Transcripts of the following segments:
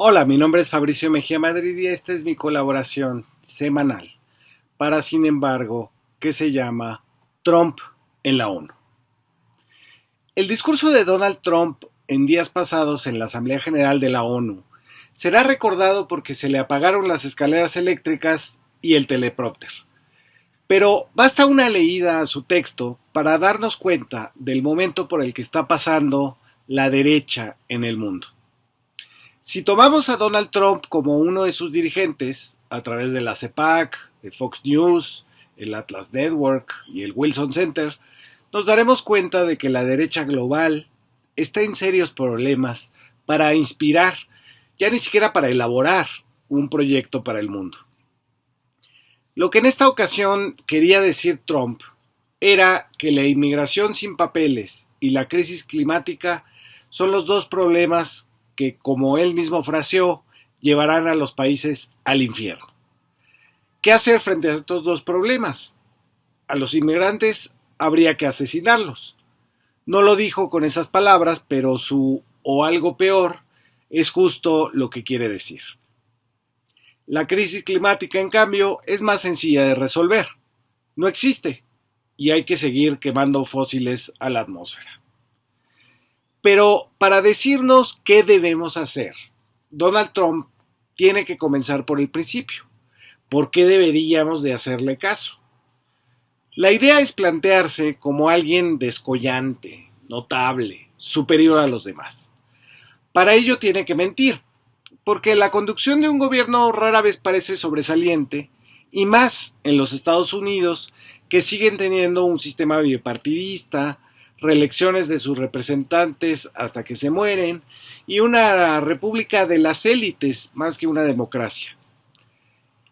Hola, mi nombre es Fabricio Mejía Madrid y esta es mi colaboración semanal para, sin embargo, que se llama Trump en la ONU. El discurso de Donald Trump en días pasados en la Asamblea General de la ONU será recordado porque se le apagaron las escaleras eléctricas y el teleprompter. Pero basta una leída a su texto para darnos cuenta del momento por el que está pasando la derecha en el mundo. Si tomamos a Donald Trump como uno de sus dirigentes, a través de la CEPAC, de Fox News, el Atlas Network y el Wilson Center, nos daremos cuenta de que la derecha global está en serios problemas para inspirar, ya ni siquiera para elaborar un proyecto para el mundo. Lo que en esta ocasión quería decir Trump era que la inmigración sin papeles y la crisis climática son los dos problemas que, como él mismo fraseó, llevarán a los países al infierno. ¿Qué hacer frente a estos dos problemas? A los inmigrantes habría que asesinarlos. No lo dijo con esas palabras, pero su o algo peor es justo lo que quiere decir. La crisis climática, en cambio, es más sencilla de resolver. No existe y hay que seguir quemando fósiles a la atmósfera. Pero para decirnos qué debemos hacer, Donald Trump tiene que comenzar por el principio. ¿Por qué deberíamos de hacerle caso? La idea es plantearse como alguien descollante, notable, superior a los demás. Para ello tiene que mentir, porque la conducción de un gobierno rara vez parece sobresaliente, y más en los Estados Unidos, que siguen teniendo un sistema bipartidista, reelecciones de sus representantes hasta que se mueren, y una república de las élites más que una democracia.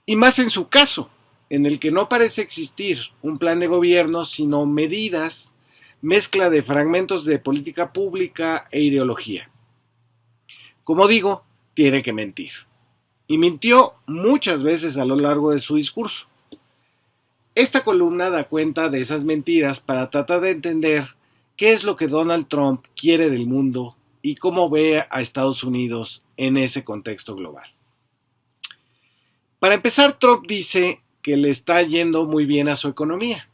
Y más en su caso, en el que no parece existir un plan de gobierno, sino medidas, mezcla de fragmentos de política pública e ideología. Como digo, tiene que mentir. Y mintió muchas veces a lo largo de su discurso. Esta columna da cuenta de esas mentiras para tratar de entender qué es lo que Donald Trump quiere del mundo y cómo ve a Estados Unidos en ese contexto global. Para empezar, Trump dice que le está yendo muy bien a su economía.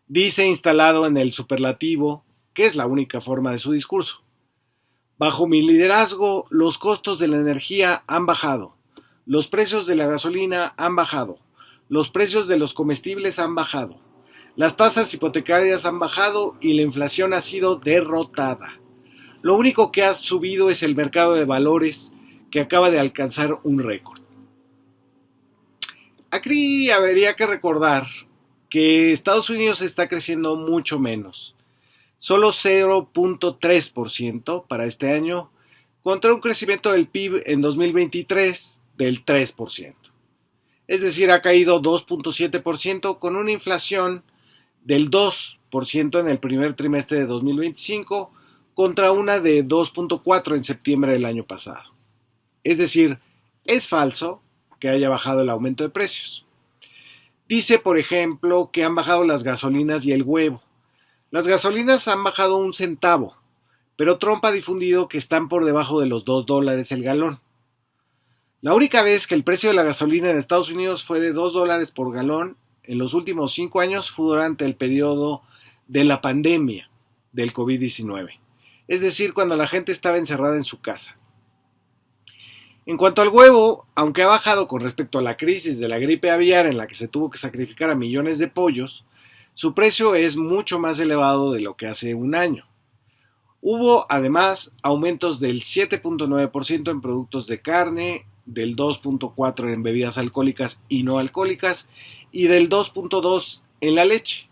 Dice, instalado en el superlativo, que es la única forma de su discurso: bajo mi liderazgo, los costos de la energía han bajado, los precios de la gasolina han bajado, los precios de los comestibles han bajado, las tasas hipotecarias han bajado y la inflación ha sido derrotada. Lo único que ha subido es el mercado de valores, que acaba de alcanzar un récord. Aquí habría que recordar que Estados Unidos está creciendo mucho menos, solo 0.3% para este año, contra un crecimiento del PIB en 2023 del 3%. Es decir, ha caído 2.7% con una inflación del 2% en el primer trimestre de 2025 contra una de 2.4% en septiembre del año pasado. Es decir, es falso que haya bajado el aumento de precios. Dice, por ejemplo, que han bajado las gasolinas y el huevo. Las gasolinas han bajado 1 centavo, pero Trump ha difundido que están por debajo de los $2 el galón. La única vez que el precio de la gasolina en Estados Unidos fue de $2 por galón en los últimos 5 años fue durante el periodo de la pandemia del COVID-19, es decir, cuando la gente estaba encerrada en su casa. En cuanto al huevo, aunque ha bajado con respecto a la crisis de la gripe aviar en la que se tuvo que sacrificar a millones de pollos, su precio es mucho más elevado de lo que hace un año. Hubo además aumentos del 7.9% en productos de carne, del 2.4% en bebidas alcohólicas y no alcohólicas y del 2.2% en la leche.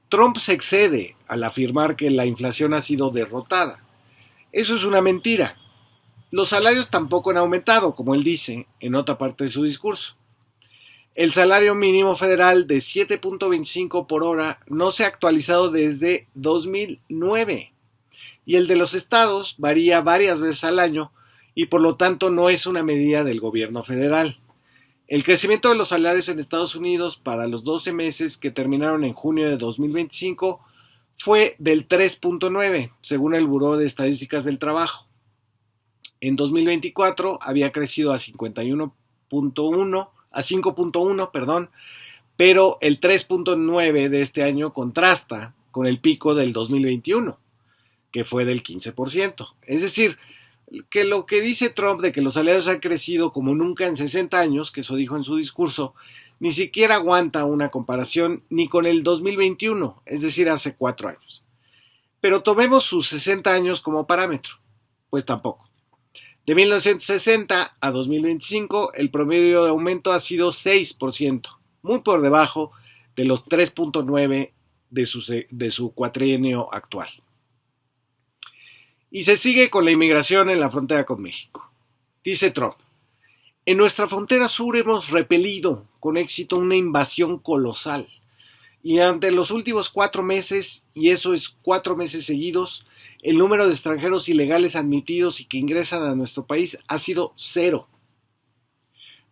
Trump se excede al afirmar que la inflación ha sido derrotada. Eso es una mentira. Los salarios tampoco han aumentado, como él dice en otra parte de su discurso. El salario mínimo federal de 7.25 por hora no se ha actualizado desde 2009 y el de los estados varía varias veces al año y por lo tanto no es una medida del gobierno federal. El crecimiento de los salarios en Estados Unidos para los 12 meses que terminaron en junio de 2025 fue del 3.9, según el Buró de Estadísticas del Trabajo. En 2024 había crecido a 5.1, perdón, pero el 3.9 de este año contrasta con el pico del 2021, que fue del 15%. Es decir, que lo que dice Trump de que los salarios han crecido como nunca en 60 años, que eso dijo en su discurso, ni siquiera aguanta una comparación ni con el 2021, es decir, hace 4 años. Pero tomemos sus 60 años como parámetro, pues tampoco. De 1960 a 2025, el promedio de aumento ha sido 6%, muy por debajo de los 3.9% de su cuatrienio actual. Y se sigue con la inmigración en la frontera con México. Dice Trump: en nuestra frontera sur hemos repelido con éxito una invasión colosal. Y ante los últimos 4 meses, y eso es 4 meses seguidos, el número de extranjeros ilegales admitidos y que ingresan a nuestro país ha sido 0.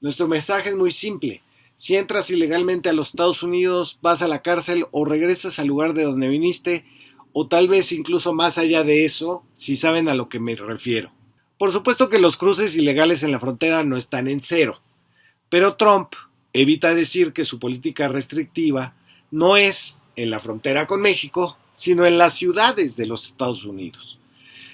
Nuestro mensaje es muy simple: si entras ilegalmente a los Estados Unidos, vas a la cárcel o regresas al lugar de donde viniste, o tal vez incluso más allá de eso, si saben a lo que me refiero. Por supuesto que los cruces ilegales en la frontera no están en 0, pero Trump evita decir que su política restrictiva no es en la frontera con México, sino en las ciudades de los Estados Unidos.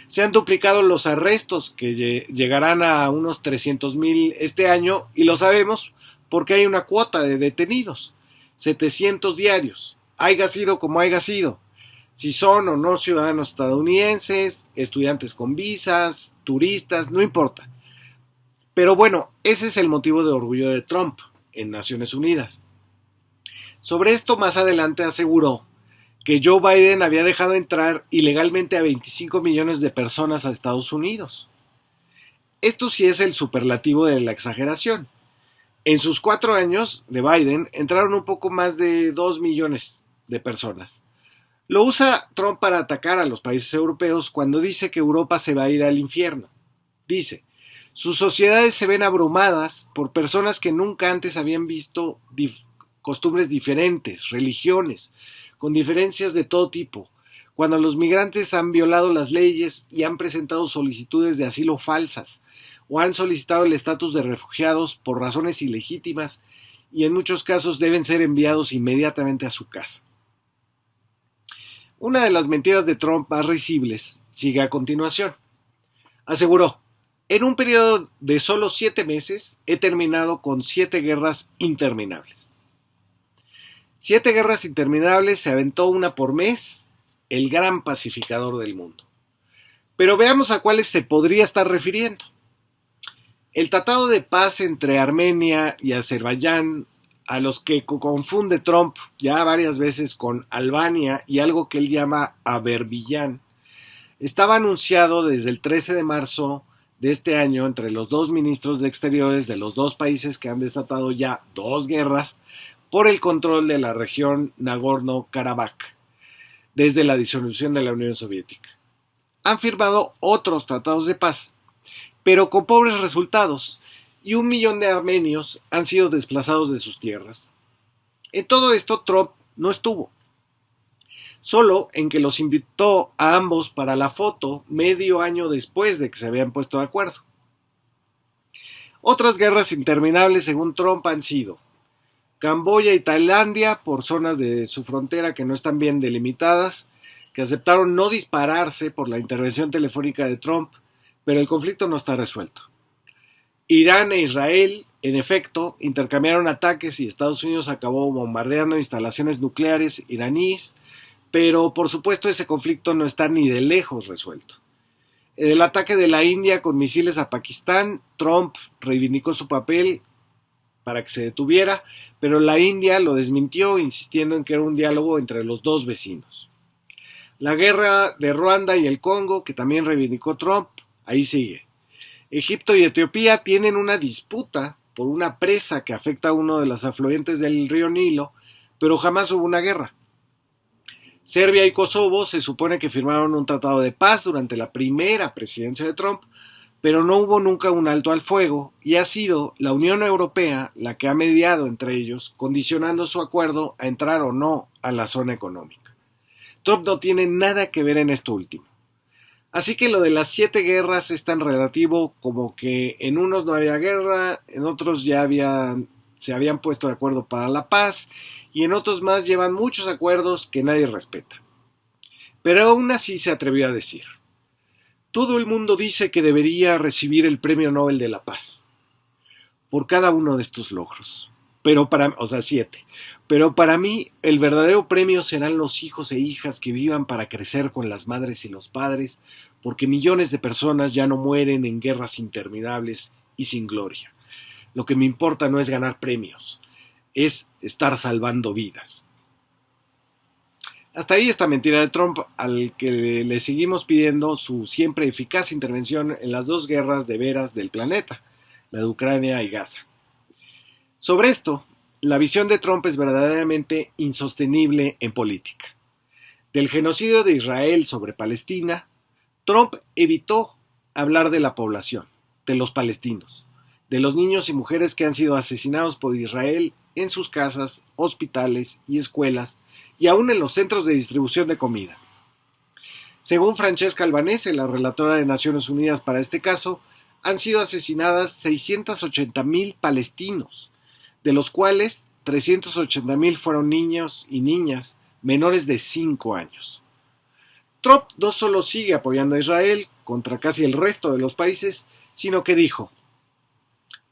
Se han duplicado los arrestos, que llegarán a unos 300,000 este año, y lo sabemos porque hay una cuota de detenidos, 700 diarios, haya sido como haya sido. Si son o no ciudadanos estadounidenses, estudiantes con visas, turistas, no importa. Pero bueno, ese es el motivo de orgullo de Trump en Naciones Unidas. Sobre esto más adelante aseguró que Joe Biden había dejado entrar ilegalmente a 25 millones de personas a Estados Unidos. Esto sí es el superlativo de la exageración. En sus 4 años de Biden entraron un poco más de 2 millones de personas. Lo usa Trump para atacar a los países europeos cuando dice que Europa se va a ir al infierno. Dice: sus sociedades se ven abrumadas por personas que nunca antes habían visto costumbres diferentes, religiones, con diferencias de todo tipo, cuando los migrantes han violado las leyes y han presentado solicitudes de asilo falsas, o han solicitado el estatus de refugiados por razones ilegítimas y en muchos casos deben ser enviados inmediatamente a su casa. Una de las mentiras de Trump más risibles sigue a continuación. Aseguró: en un periodo de solo 7 meses he terminado con 7 guerras interminables. 7 guerras interminables, se aventó una por mes, el gran pacificador del mundo. Pero veamos a cuáles se podría estar refiriendo. El tratado de paz entre Armenia y Azerbaiyán, a los que confunde Trump ya varias veces con Albania y algo que él llama Azerbaiyán, estaba anunciado desde el 13 de marzo de este año entre los 2 ministros de Exteriores de los 2 países que han desatado ya 2 guerras por el control de la región Nagorno-Karabaj desde la disolución de la Unión Soviética. Han firmado otros tratados de paz, pero con pobres resultados, y 1 millón de armenios han sido desplazados de sus tierras. En todo esto Trump no estuvo, solo en que los invitó a ambos para la foto medio año después de que se habían puesto de acuerdo. Otras guerras interminables según Trump han sido Camboya y Tailandia, por zonas de su frontera que no están bien delimitadas, que aceptaron no dispararse por la intervención telefónica de Trump, pero el conflicto no está resuelto. Irán e Israel, en efecto, intercambiaron ataques y Estados Unidos acabó bombardeando instalaciones nucleares iraníes, pero por supuesto ese conflicto no está ni de lejos resuelto. En el ataque de la India con misiles a Pakistán, Trump reivindicó su papel para que se detuviera, pero la India lo desmintió, insistiendo en que era un diálogo entre los 2 vecinos. La guerra de Ruanda y el Congo, que también reivindicó Trump, ahí sigue. Egipto y Etiopía tienen una disputa por una presa que afecta a uno de los afluentes del río Nilo, pero jamás hubo una guerra. Serbia y Kosovo se supone que firmaron un tratado de paz durante la primera presidencia de Trump, pero no hubo nunca un alto al fuego y ha sido la Unión Europea la que ha mediado entre ellos, condicionando su acuerdo a entrar o no a la zona económica. Trump no tiene nada que ver en esto último. Así que lo de las 7 guerras es tan relativo como que en unos no había guerra, en otros se habían puesto de acuerdo para la paz y en otros más llevan muchos acuerdos que nadie respeta. Pero aún así se atrevió a decir: todo el mundo dice que debería recibir el Premio Nobel de la Paz por cada uno de estos logros. O sea, 7. Pero para mí el verdadero premio serán los hijos e hijas que vivan para crecer con las madres y los padres, porque millones de personas ya no mueren en guerras interminables y sin gloria. Lo que me importa no es ganar premios, es estar salvando vidas. Hasta ahí esta mentira de Trump, al que le seguimos pidiendo su siempre eficaz intervención en las 2 guerras de veras del planeta, la de Ucrania y Gaza. Sobre esto, la visión de Trump es verdaderamente insostenible en política. Del genocidio de Israel sobre Palestina, Trump evitó hablar de la población, de los palestinos, de los niños y mujeres que han sido asesinados por Israel en sus casas, hospitales y escuelas, y aún en los centros de distribución de comida. Según Francesca Albanese, la relatora de Naciones Unidas para este caso, han sido asesinadas 680,000 palestinos, de los cuales 380,000 fueron niños y niñas menores de 5 años. Trump no solo sigue apoyando a Israel contra casi el resto de los países, sino que dijo: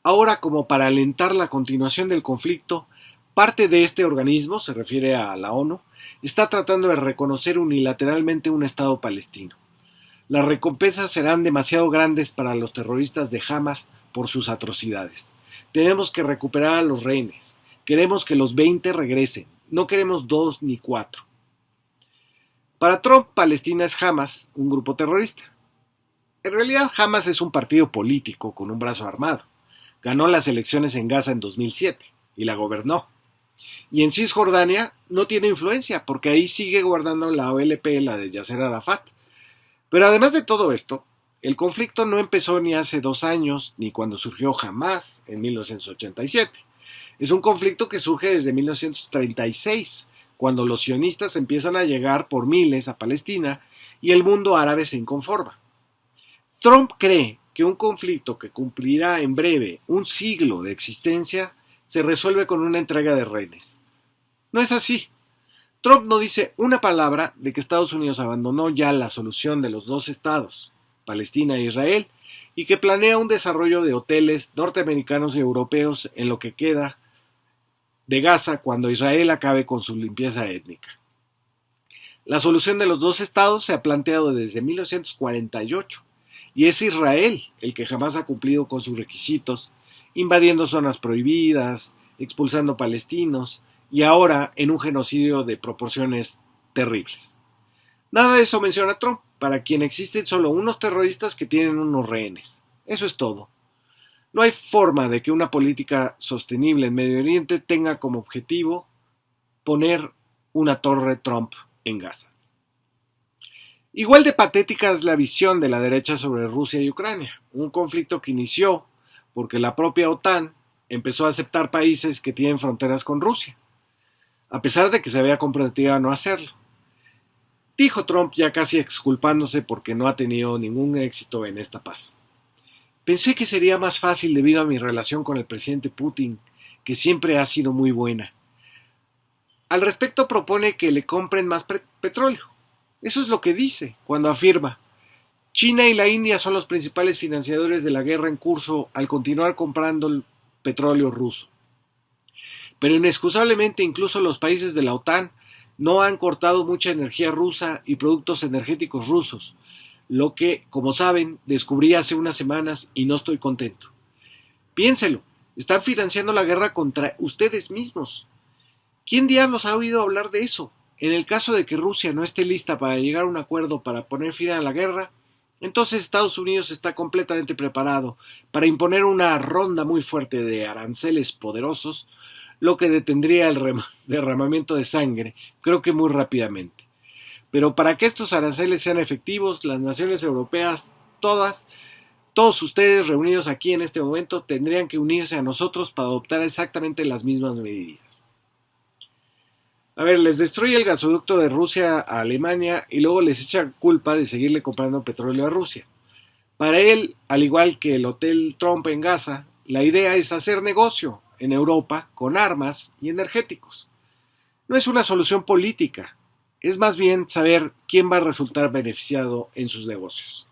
ahora, como para alentar la continuación del conflicto, parte de este organismo, se refiere a la ONU, está tratando de reconocer unilateralmente un Estado palestino. Las recompensas serán demasiado grandes para los terroristas de Hamas por sus atrocidades. Tenemos que recuperar a los rehenes. Queremos que los 20 regresen. No queremos 2 ni 4. Para Trump, Palestina es Hamas, un grupo terrorista. En realidad, Hamas es un partido político con un brazo armado. Ganó las elecciones en Gaza en 2007 y la gobernó. Y en Cisjordania no tiene influencia porque ahí sigue gobernando la OLP, la de Yasser Arafat. Pero además de todo esto, el conflicto no empezó ni hace 2 años, ni cuando surgió Hamas en 1987. Es un conflicto que surge desde 1936, cuando los sionistas empiezan a llegar por miles a Palestina y el mundo árabe se inconforma. Trump cree que un conflicto que cumplirá en breve un siglo de existencia se resuelve con una entrega de rehenes. No es así. Trump no dice una palabra de que Estados Unidos abandonó ya la solución de los 2 estados, Palestina e Israel, y que planea un desarrollo de hoteles norteamericanos y europeos en lo que queda de Gaza cuando Israel acabe con su limpieza étnica. La solución de los 2 estados se ha planteado desde 1948 y es Israel el que jamás ha cumplido con sus requisitos, invadiendo zonas prohibidas, expulsando palestinos y ahora en un genocidio de proporciones terribles. Nada de eso menciona Trump, para quien existen solo unos terroristas que tienen unos rehenes. Eso es todo. No hay forma de que una política sostenible en Medio Oriente tenga como objetivo poner una torre Trump en Gaza. Igual de patética es la visión de la derecha sobre Rusia y Ucrania, un conflicto que inició porque la propia OTAN empezó a aceptar países que tienen fronteras con Rusia, a pesar de que se había comprometido a no hacerlo. Dijo Trump ya casi exculpándose porque no ha tenido ningún éxito en esta paz. Pensé que sería más fácil debido a mi relación con el presidente Putin, que siempre ha sido muy buena. Al respecto propone que le compren más petróleo. Eso es lo que dice cuando afirma: China y la India son los principales financiadores de la guerra en curso al continuar comprando el petróleo ruso. Pero inexcusablemente incluso los países de la OTAN no han cortado mucha energía rusa y productos energéticos rusos, lo que, como saben, descubrí hace unas semanas y no estoy contento. Piénselo, están financiando la guerra contra ustedes mismos. ¿Quién diablos ha oído hablar de eso? En el caso de que Rusia no esté lista para llegar a un acuerdo para poner fin a la guerra, entonces Estados Unidos está completamente preparado para imponer una ronda muy fuerte de aranceles poderosos, lo que detendría el derramamiento de sangre, creo que muy rápidamente. Pero para que estos aranceles sean efectivos, las naciones europeas, todos ustedes reunidos aquí en este momento, tendrían que unirse a nosotros para adoptar exactamente las mismas medidas. A ver, les destruye el gasoducto de Rusia a Alemania y luego les echa culpa de seguirle comprando petróleo a Rusia. Para él, al igual que el Hotel Trump en Gaza, la idea es hacer negocio en Europa con armas y energéticos. No es una solución política, es más bien saber quién va a resultar beneficiado en sus negocios.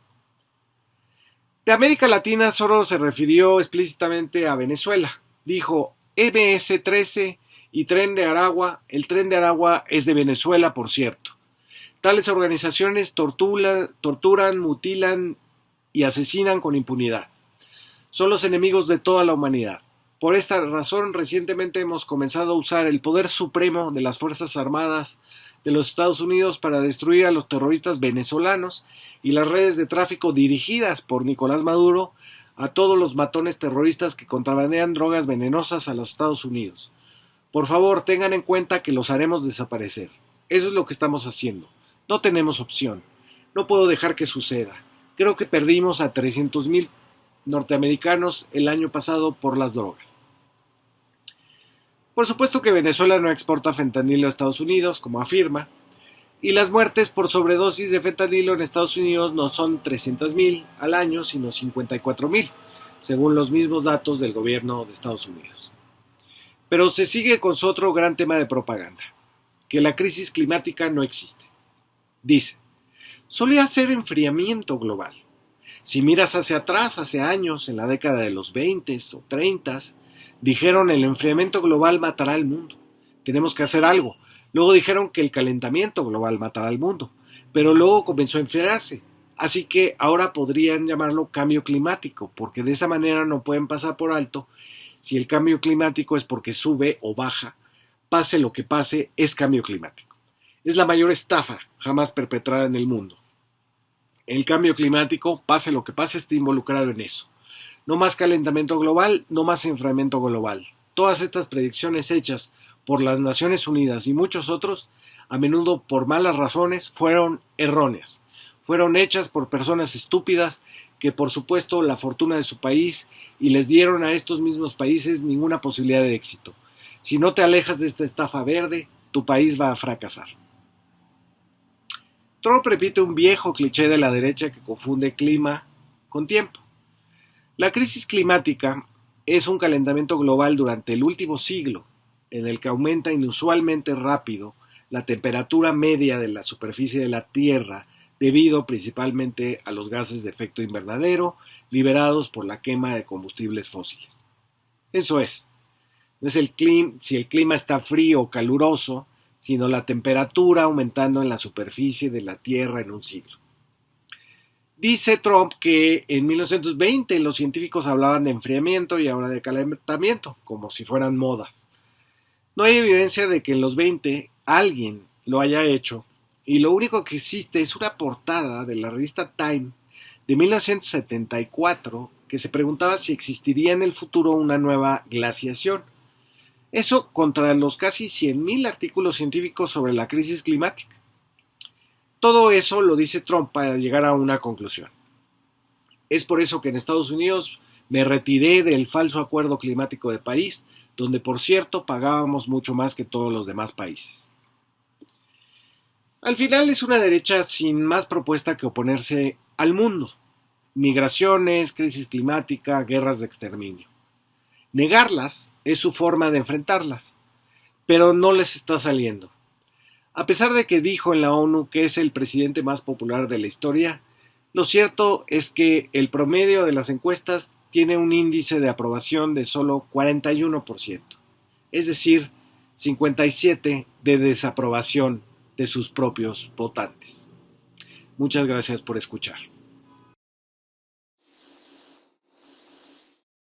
De América Latina solo se refirió explícitamente a Venezuela. Dijo MS-13 y Tren de Aragua. El Tren de Aragua es de Venezuela, por cierto. Tales organizaciones torturan, mutilan y asesinan con impunidad. Son los enemigos de toda la humanidad. Por esta razón, recientemente hemos comenzado a usar el poder supremo de las Fuerzas Armadas de los Estados Unidos para destruir a los terroristas venezolanos y las redes de tráfico dirigidas por Nicolás Maduro a todos los matones terroristas que contrabandean drogas venenosas a los Estados Unidos. Por favor, tengan en cuenta que los haremos desaparecer. Eso es lo que estamos haciendo. No tenemos opción. No puedo dejar que suceda. Creo que perdimos a 300,000 norteamericanos el año pasado por las drogas. Por supuesto que Venezuela no exporta fentanilo a Estados Unidos, como afirma, y las muertes por sobredosis de fentanilo en Estados Unidos no son 300,000 al año, sino 54,000, según los mismos datos del gobierno de Estados Unidos. Pero se sigue con su otro gran tema de propaganda, que la crisis climática no existe. Dice, solía ser enfriamiento global. Si miras hacia atrás, hace años, en la década de los 20 o 30, dijeron el enfriamiento global matará al mundo. Tenemos que hacer algo. Luego dijeron que el calentamiento global matará al mundo. Pero luego comenzó a enfriarse. Así que ahora podrían llamarlo cambio climático, porque de esa manera no pueden pasar por alto. Si el cambio climático es porque sube o baja, pase lo que pase, es cambio climático. Es la mayor estafa jamás perpetrada en el mundo. El cambio climático, pase lo que pase, está involucrado en eso. No más calentamiento global, no más enfriamiento global. Todas estas predicciones hechas por las Naciones Unidas y muchos otros, a menudo por malas razones, fueron erróneas. Fueron hechas por personas estúpidas que por supuesto la fortuna de su país y les dieron a estos mismos países ninguna posibilidad de éxito. Si no te alejas de esta estafa verde, tu país va a fracasar. Trump repite un viejo cliché de la derecha que confunde clima con tiempo. La crisis climática es un calentamiento global durante el último siglo, en el que aumenta inusualmente rápido la temperatura media de la superficie de la Tierra debido principalmente a los gases de efecto invernadero liberados por la quema de combustibles fósiles. Eso es, no es si el clima está frío o caluroso, sino la temperatura aumentando en la superficie de la Tierra en un siglo. Dice Trump que en 1920 los científicos hablaban de enfriamiento y ahora de calentamiento, como si fueran modas. No hay evidencia de que en los 20 alguien lo haya hecho, y lo único que existe es una portada de la revista Time de 1974 que se preguntaba si existiría en el futuro una nueva glaciación. Eso contra los casi 100,000 artículos científicos sobre la crisis climática. Todo eso lo dice Trump para llegar a una conclusión. Es por eso que en Estados Unidos me retiré del falso acuerdo climático de París, donde por cierto pagábamos mucho más que todos los demás países. Al final es una derecha sin más propuesta que oponerse al mundo. Migraciones, crisis climática, guerras de exterminio. Negarlas es su forma de enfrentarlas, pero no les está saliendo. A pesar de que dijo en la ONU que es el presidente más popular de la historia, lo cierto es que el promedio de las encuestas tiene un índice de aprobación de solo 41%, es decir, 57% de desaprobación de sus propios votantes. Muchas gracias por escuchar.